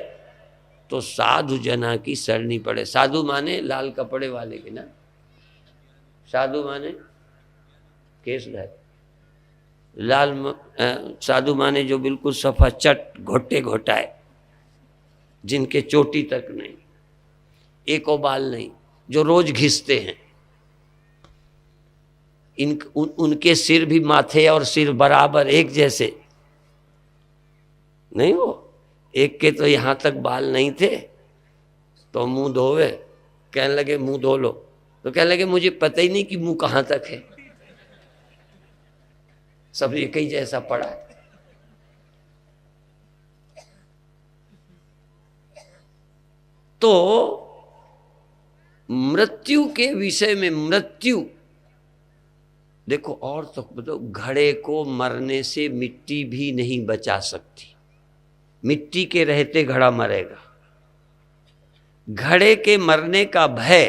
तो साधु जना की शरणी पड़े। साधु माने लाल कपड़े वाले के ना, साधु माने केस धर, साधु माने जो बिल्कुल सफा चट घोटे घोटाए, जिनके चोटी तक नहीं, एको बाल नहीं, जो रोज घिसते हैं, उनके सिर भी माथे और सिर बराबर एक जैसे नहीं, वो एक के तो यहां तक बाल नहीं थे, तो मुंह धोवे, कहने लगे मुंह धो लो, तो कहने लगे मुझे पता ही नहीं कि मुंह कहां तक है, सब एक ही जैसा पड़ा है। तो मृत्यु के विषय में, मृत्यु देखो, और तो बताओ, घड़े को मरने से मिट्टी भी नहीं बचा सकती, मिट्टी के रहते घड़ा मरेगा। घड़े के मरने का भय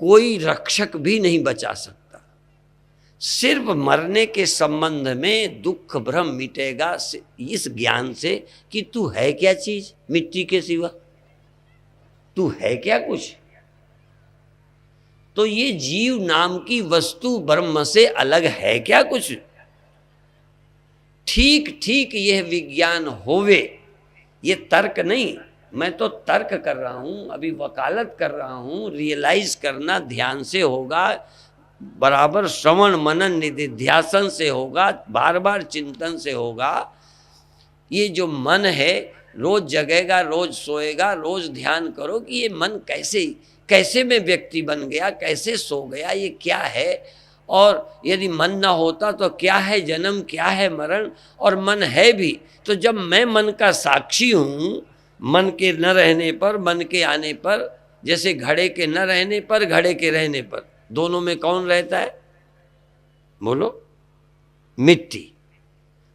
कोई रक्षक भी नहीं बचा सकता। सिर्फ मरने के संबंध में दुख भ्रम मिटेगा इस ज्ञान से कि तू है क्या चीज मिट्टी के सिवा, तू है क्या कुछ। तो ये जीव नाम की वस्तु ब्रह्म से अलग है क्या कुछ। ठीक ठीक यह विज्ञान होवे, ये तर्क नहीं, मैं तो तर्क कर रहा हूं, अभी वकालत कर रहा हूं। रियलाइज करना ध्यान से होगा, बराबर श्रवण मनन निधिध्यासन से होगा, बार बार चिंतन से होगा। ये जो मन है रोज जगेगा, रोज सोएगा, रोज ध्यान करो कि ये मन कैसे में व्यक्ति बन गया, कैसे सो गया, ये क्या है। और यदि मन ना होता तो क्या है जन्म, क्या है मरण। और मन है भी तो जब मैं मन का साक्षी हूँ, मन के न रहने पर, मन के आने पर, जैसे घड़े के न रहने पर, घड़े के रहने पर, दोनों में कौन रहता है बोलो, मिट्टी।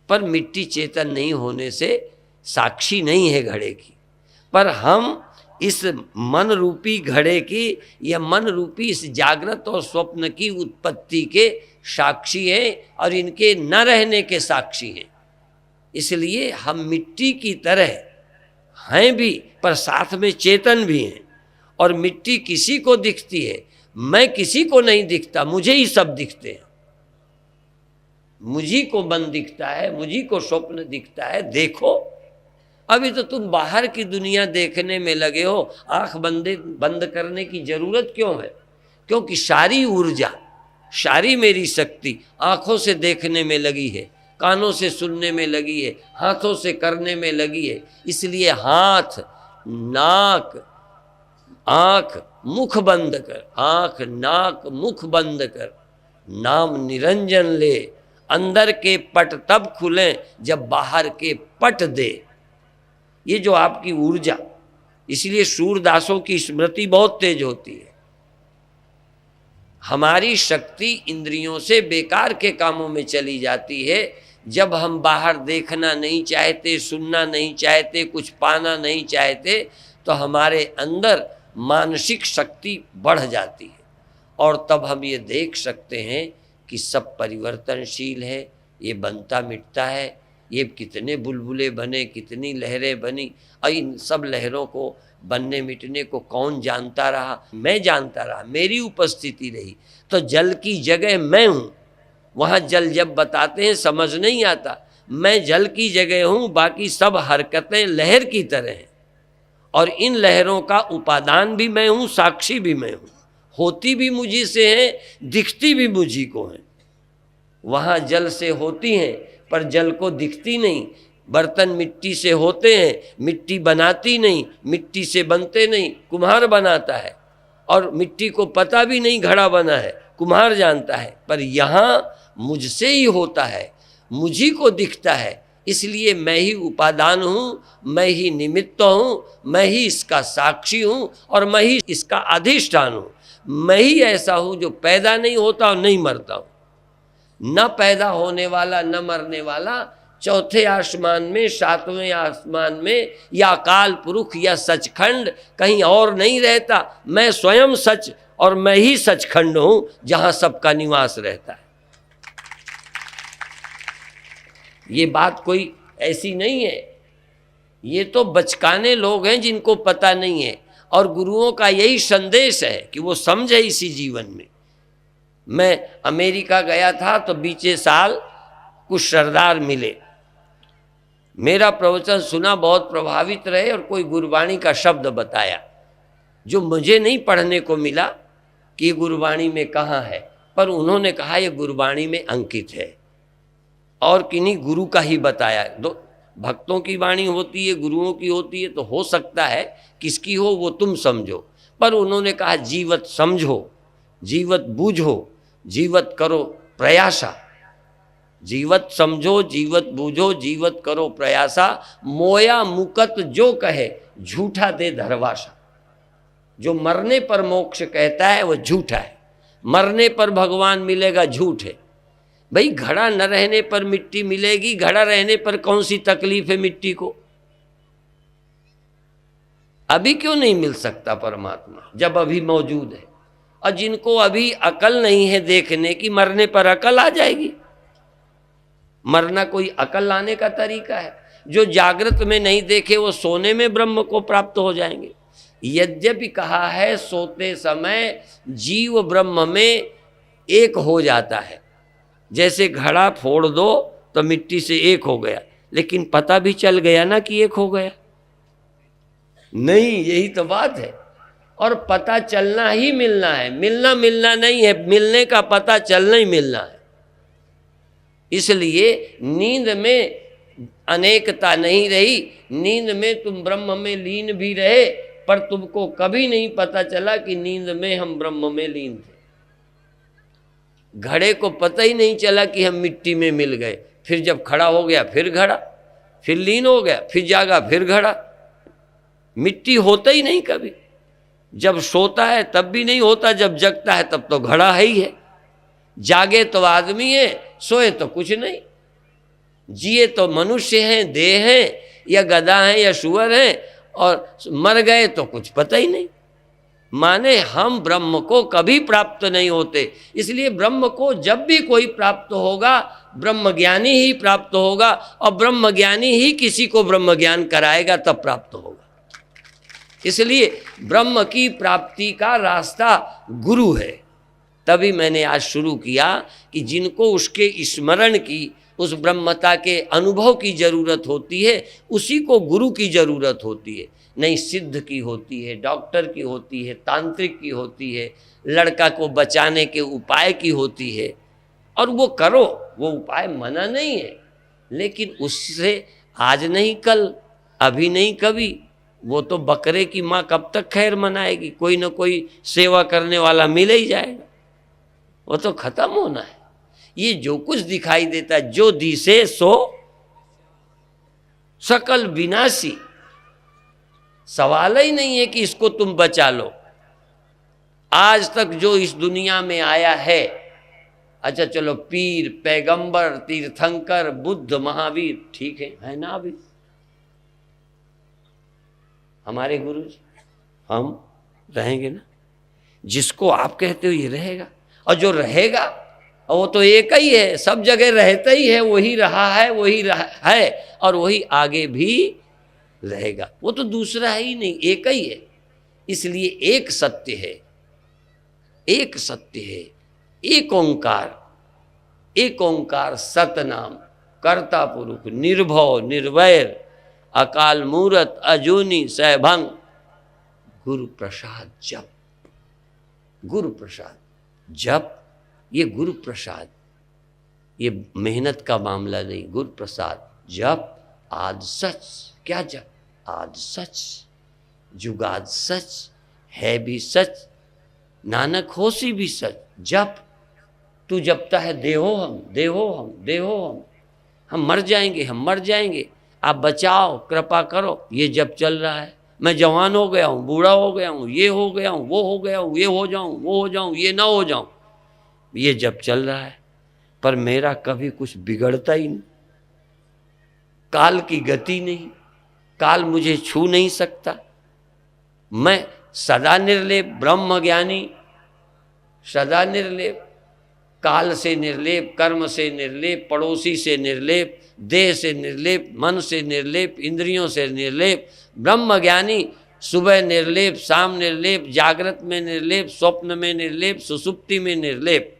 पर मिट्टी चेतन नहीं होने से साक्षी नहीं है घड़े की, पर हम इस मन रूपी घड़े की या मन रूपी इस जागृत और स्वप्न की उत्पत्ति के साक्षी हैं और इनके न रहने के साक्षी हैं। इसलिए हम मिट्टी की तरह हैं भी, पर साथ में चेतन भी हैं। और मिट्टी किसी को दिखती है, मैं किसी को नहीं दिखता, मुझे ही सब दिखते हैं। मुझी को मन दिखता है, मुझी को स्वप्न दिखता है। देखो, अभी तो तुम बाहर की दुनिया देखने में लगे हो, आंख बंद करने की जरूरत क्यों है? क्योंकि सारी ऊर्जा, सारी मेरी शक्ति आंखों से देखने में लगी है, कानों से सुनने में लगी है, हाथों से करने में लगी है। इसलिए हाथ, नाक, आंख, मुख बंद कर, आंख नाक मुख बंद कर, नाम निरंजन ले। अंदर के पट तब खुले जब बाहर के पट दे। ये जो आपकी ऊर्जा, इसलिए सूरदासों की स्मृति बहुत तेज होती है। हमारी शक्ति इंद्रियों से बेकार के कामों में चली जाती है जब हम बाहर देखना नहीं चाहते, सुनना नहीं चाहते, कुछ पाना नहीं चाहते, तो हमारे अंदर मानसिक शक्ति बढ़ जाती है। और तब हम ये देख सकते हैं कि सब परिवर्तनशील है, ये बनता मिटता है। ये कितने बुलबुले बने, कितनी लहरें बनी, और इन सब लहरों को बनने मिटने को कौन जानता रहा? मैं जानता रहा, मेरी उपस्थिति रही। तो जल की जगह मैं हूँ। वहाँ जल जब बताते हैं समझ नहीं आता, मैं जल की जगह हूँ, बाकी सब हरकतें लहर की तरह हैं। और इन लहरों का उपादान भी मैं हूँ, साक्षी भी मैं हूँ, होती भी मुझी से है, दिखती भी मुझी को है। वहाँ जल से होती हैं पर जल को दिखती नहीं। बर्तन मिट्टी से होते हैं, मिट्टी बनाती नहीं, मिट्टी से बनते नहीं, कुम्हार बनाता है। और मिट्टी को पता भी नहीं घड़ा बना है, कुम्हार जानता है। पर यहाँ मुझसे ही होता है, मुझी को दिखता है। इसलिए मैं ही उपादान हूँ, मैं ही निमित्त हूँ, मैं ही इसका साक्षी हूँ और मैं ही इसका अधिष्ठान हूँ। मैं ही ऐसा हूँ जो पैदा नहीं होता और नहीं मरता हूँ। न पैदा होने वाला, न मरने वाला, चौथे आसमान में, सातवें आसमान में, या अकाल पुरुष या सचखंड कहीं और नहीं रहता। मैं स्वयं सच और मैं ही सचखंड हूं जहां सबका निवास रहता है। ये बात कोई ऐसी नहीं है, ये तो बचकाने लोग हैं जिनको पता नहीं है। और गुरुओं का यही संदेश है कि वो समझे इसी जीवन में। मैं अमेरिका गया था तो बीचे साल कुछ सरदार मिले, मेरा प्रवचन सुना, बहुत प्रभावित रहे और कोई गुरबाणी का शब्द बताया जो मुझे नहीं पढ़ने को मिला कि ये गुरबाणी में कहाँ है, पर उन्होंने कहा ये गुरबाणी में अंकित है और किन्हीं गुरु का ही बताया। दो भक्तों की वाणी होती है, गुरुओं की होती है, तो हो सकता है किसकी हो वो तुम समझो, पर उन्होंने कहा जीवत समझो, जीवत बूझो, जीवत करो प्रयासा। जीवत समझो, जीवत बूझो, जीवत करो प्रयासा, मोया मुकत जो कहे झूठा दे धरवासा। जो मरने पर मोक्ष कहता है वो झूठा है, मरने पर भगवान मिलेगा झूठ है। भाई घड़ा न रहने पर मिट्टी मिलेगी, घड़ा रहने पर कौन सी तकलीफ है मिट्टी को? अभी क्यों नहीं मिल सकता परमात्मा जब अभी मौजूद है? और जिनको अभी अकल नहीं है देखने की, मरने पर अकल आ जाएगी। मरना कोई अकल लाने का तरीका है? जो जागृत में नहीं देखे वो सोने में ब्रह्म को प्राप्त हो जाएंगे। यद्यपि कहा है सोते समय जीव ब्रह्म में एक हो जाता है, जैसे घड़ा फोड़ दो तो मिट्टी से एक हो गया, लेकिन पता भी चल गया ना कि एक हो गया? नहीं, यही तो बात है। और पता चलना ही मिलना है, मिलना मिलना नहीं है, मिलने का पता चलना ही मिलना है। इसलिए नींद में अनेकता नहीं रही, नींद में तुम ब्रह्म में लीन भी रहे, पर तुमको कभी नहीं पता चला कि नींद में हम ब्रह्म में लीन थे। घड़े को पता ही नहीं चला कि हम मिट्टी में मिल गए, फिर जब खड़ा हो गया फिर घड़ा, फिर लीन हो गया, फिर जागा फिर घड़ा। मिट्टी होता ही नहीं कभी, जब सोता है तब भी नहीं होता, जब जगता है तब तो घड़ा है ही है। जागे तो आदमी है, सोए तो कुछ नहीं, जिए तो मनुष्य हैं, देह हैं या गधा हैं या सुअर हैं, और मर गए तो कुछ पता ही नहीं। माने हम ब्रह्म को कभी प्राप्त नहीं होते। इसलिए ब्रह्म को जब भी कोई प्राप्त होगा ब्रह्म ज्ञानी ही प्राप्त होगा, और ब्रह्म ज्ञानी ही किसी को ब्रह्म ज्ञान कराएगा तब प्राप्त होगा। इसलिए ब्रह्म की प्राप्ति का रास्ता गुरु है। तभी मैंने आज शुरू किया कि जिनको उसके स्मरण की, उस ब्रह्मता के अनुभव की जरूरत होती है, उसी को गुरु की जरूरत होती है। नहीं सिद्ध की होती है, डॉक्टर की होती है, तांत्रिक की होती है, लड़का को बचाने के उपाय की होती है, और वो करो, वो उपाय मना नहीं है, लेकिन उससे आज नहीं कल, अभी नहीं कभी, वो तो बकरे की माँ कब तक खैर मनाएगी? कोई ना कोई सेवा करने वाला मिल ही जाएगा, वो तो खत्म होना है। ये जो कुछ दिखाई देता है, जो दिसे सो सकल विनाशी, सवाल ही नहीं है कि इसको तुम बचा लो। आज तक जो इस दुनिया में आया है, अच्छा चलो पीर, पैगंबर, तीर्थंकर, बुद्ध, महावीर, ठीक है ना? अभी हमारे गुरु जी, हम रहेंगे ना? जिसको आप कहते हो ये रहेगा, और जो रहेगा और वो तो एक ही है, सब जगह रहता ही है, वही रहा है, वही है और वही आगे भी रहेगा। वो तो दूसरा है ही नहीं, एक ही है। इसलिए एक सत्य है, एक सत्य है, एक ओंकार, एक ओंकार सतनाम, कर्ता पुरुष, निर्भव निर्वैर, अकाल मूरत, अजूनी सहभंग, गुरु प्रसाद जप। गुरु प्रसाद जप, ये गुरु प्रसाद, ये मेहनत का मामला नहीं। गुरु प्रसाद जप, आद सच। क्या जप? आद सच, जुगाद सच, है भी सच, नानक होसी भी सच। जप तू जपता है, देहो हम, देहो हम, देहो हम मर जाएंगे, हम मर जाएंगे, आप बचाओ, कृपा करो। ये जप चल रहा है। मैं जवान हो गया हूँ, बूढ़ा हो गया हूँ, ये हो गया हूँ, वो हो गया हूँ, ये हो जाऊँ, वो हो जाऊँ, ये ना हो जाऊँ, ये जप चल रहा है। पर मेरा कभी कुछ बिगड़ता ही नहीं, काल की गति नहीं, काल मुझे छू नहीं सकता। मैं सदा निर्लेप, ब्रह्म ज्ञानी, सदा निर्लेप, काल से निर्लेप, कर्म से निर्लेप, पड़ोसी से निर्लेप, देह से निर्लेप, मन से निर्लेप, इंद्रियों से निर्लेप, ब्रह्म ज्ञानी। सुबह निर्लेप, शाम निर्लेप, जागृत में निर्लेप, स्वप्न में निर्लेप, सुसुप्ति में निर्लेप,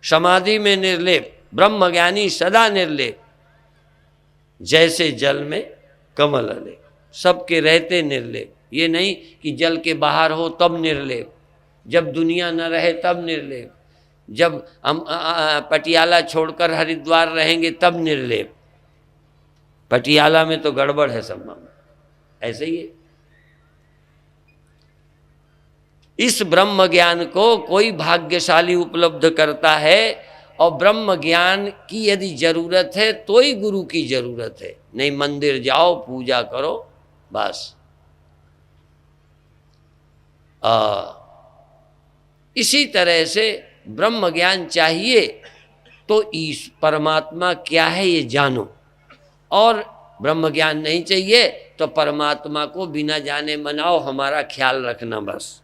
समाधि में निर्लेप, ब्रह्मज्ञानी सदा निर्लेप, जैसे जल में कमल लेप। सबके रहते निर्लेप, ये नहीं कि जल के बाहर हो तब निर्लेप, जब दुनिया न रहे तब निर्लेप, जब हम पटियाला छोड़कर हरिद्वार रहेंगे तब निर्लेप। पटियाला में तो गड़बड़ है सब मामला, ऐसे ही है। इस ब्रह्म ज्ञान को कोई भाग्यशाली उपलब्ध करता है, और ब्रह्म ज्ञान की यदि जरूरत है तो ही गुरु की जरूरत है, नहीं मंदिर जाओ पूजा करो बस। इसी तरह से ब्रह्म ज्ञान चाहिए तो ईश परमात्मा क्या है ये जानो, और ब्रह्म ज्ञान नहीं चाहिए तो परमात्मा को बिना जाने मनाओ, हमारा ख्याल रखना बस।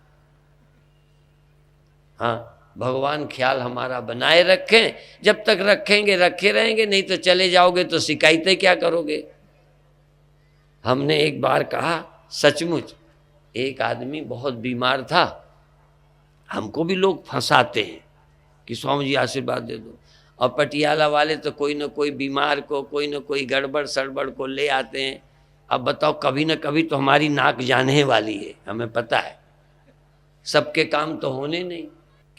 हाँ, भगवान ख्याल हमारा बनाए रखें, जब तक रखेंगे रखे रहेंगे, नहीं तो चले जाओगे तो शिकायतें क्या करोगे। हमने एक बार कहा, सचमुच एक आदमी बहुत बीमार था, हमको भी लोग फंसाते हैं कि स्वामी जी आशीर्वाद दे दो, और पटियाला वाले तो कोई न कोई बीमार को, कोई न कोई गड़बड़ सड़बड़ को ले आते हैं। अब बताओ, कभी न कभी तो हमारी नाक जाने वाली है, हमें पता है, सबके काम तो होने नहीं,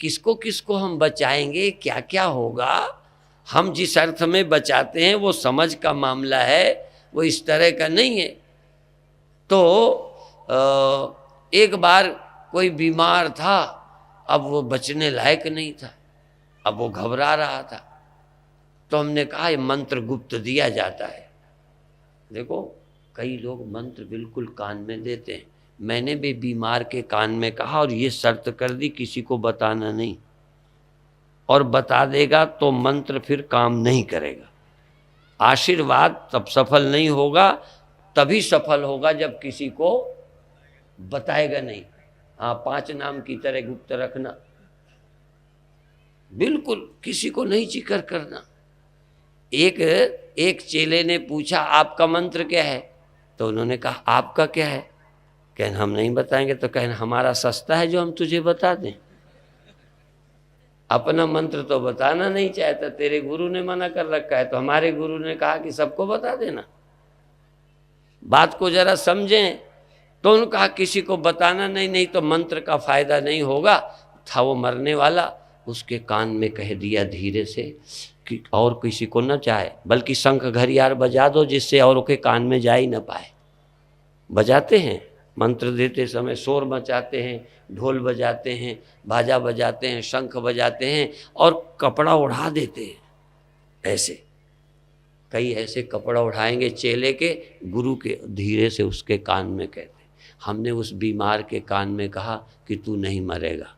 किसको किसको हम बचाएंगे, क्या क्या होगा। हम जिस अर्थ में बचाते हैं वो समझ का मामला है, वो इस तरह का नहीं है। तो एक बार कोई बीमार था, अब वो बचने लायक नहीं था, अब वो घबरा रहा था, तो हमने कहा ये मंत्र गुप्त दिया जाता है। देखो कई लोग मंत्र बिल्कुल कान में देते हैं, मैंने भी बीमार के कान में कहा और ये शर्त कर दी किसी को बताना नहीं, और बता देगा तो मंत्र फिर काम नहीं करेगा। आशीर्वाद तब सफल नहीं होगा, तभी सफल होगा जब किसी को बताएगा नहीं। हाँ, 5 नाम की तरह गुप्त रखना, बिल्कुल किसी को नहीं जिक्र करना। एक चेले ने पूछा आपका मंत्र क्या है, तो उन्होंने कहा आपका क्या है, कहन हम नहीं बताएंगे, तो कहन हमारा सस्ता है जो हम तुझे बता दें। अपना मंत्र तो बताना नहीं चाहता, तेरे गुरु ने मना कर रखा है, तो हमारे गुरु ने कहा कि सबको बता देना। बात को जरा समझें। तो उन्होंने कहा किसी को बताना नहीं, नहीं तो मंत्र का फायदा नहीं होगा। था वो मरने वाला, उसके कान में कह दिया धीरे से कि और किसी को न चाहे, बल्कि शंख घड़ियाल बजा दो जिससे औरों के कान में जा ही न पाए। बजाते हैं मंत्र देते समय, शोर मचाते हैं, ढोल बजाते हैं, बाजा बजाते हैं, शंख बजाते हैं और कपड़ा उड़ा देते हैं। ऐसे कई ऐसे कपड़ा उठाएंगे चेले के, गुरु के धीरे से उसके कान में कहते। हमने उस बीमार के कान में कहा कि तू नहीं मरेगा,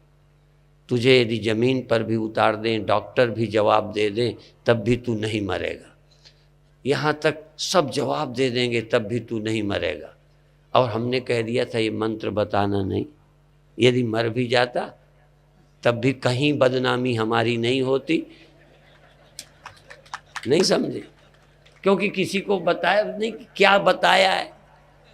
तुझे यदि ज़मीन पर भी उतार दें, डॉक्टर भी जवाब दे दें, तब भी तू नहीं मरेगा। यहाँ तक सब जवाब दे देंगे तब भी तू नहीं मरेगा। और हमने कह दिया था ये मंत्र बताना नहीं, यदि मर भी जाता तब भी कहीं बदनामी हमारी नहीं होती। नहीं समझे, क्योंकि किसी को बताया नहीं, क्या बताया है,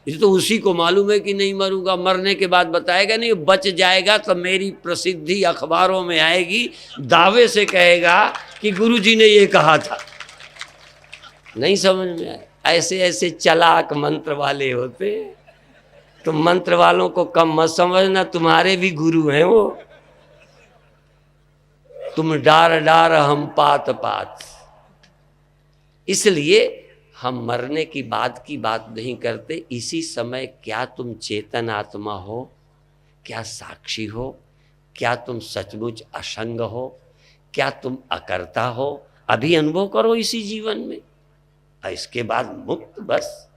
ये तो उसी को मालूम है कि नहीं मरूंगा, मरने के बाद बताएगा नहीं, बच जाएगा तो मेरी प्रसिद्धि अखबारों में आएगी, दावे से कहेगा कि गुरुजी ने ये कहा था। नहीं समझ में आए, ऐसे ऐसे चालाक मंत्र वाले होते। तो मंत्र वालों को कम मत समझना, तुम्हारे भी गुरु हैं वो। तुम डार डार हम पात पात। इसलिए हम मरने की बात नहीं करते, इसी समय क्या तुम चेतन आत्मा हो, क्या साक्षी हो, क्या तुम सचमुच असंग हो, क्या तुम अकर्ता हो, अभी अनुभव करो इसी जीवन में। इसके बाद मुक्त बस।